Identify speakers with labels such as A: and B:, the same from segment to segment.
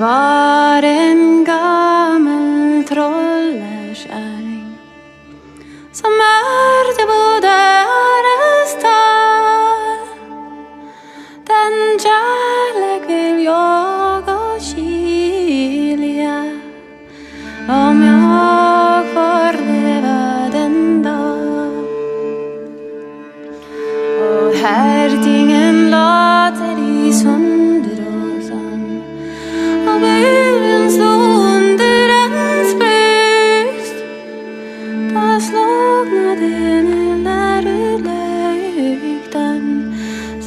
A: var en gammal trollerskärring som märkte både hennes tal. Den kärlek vill jag och skilja om jag får leva den dag. Och hertigen låter i sönderåsan och buren stod under ens bröst. Då slocknade den där lyktan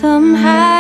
A: som här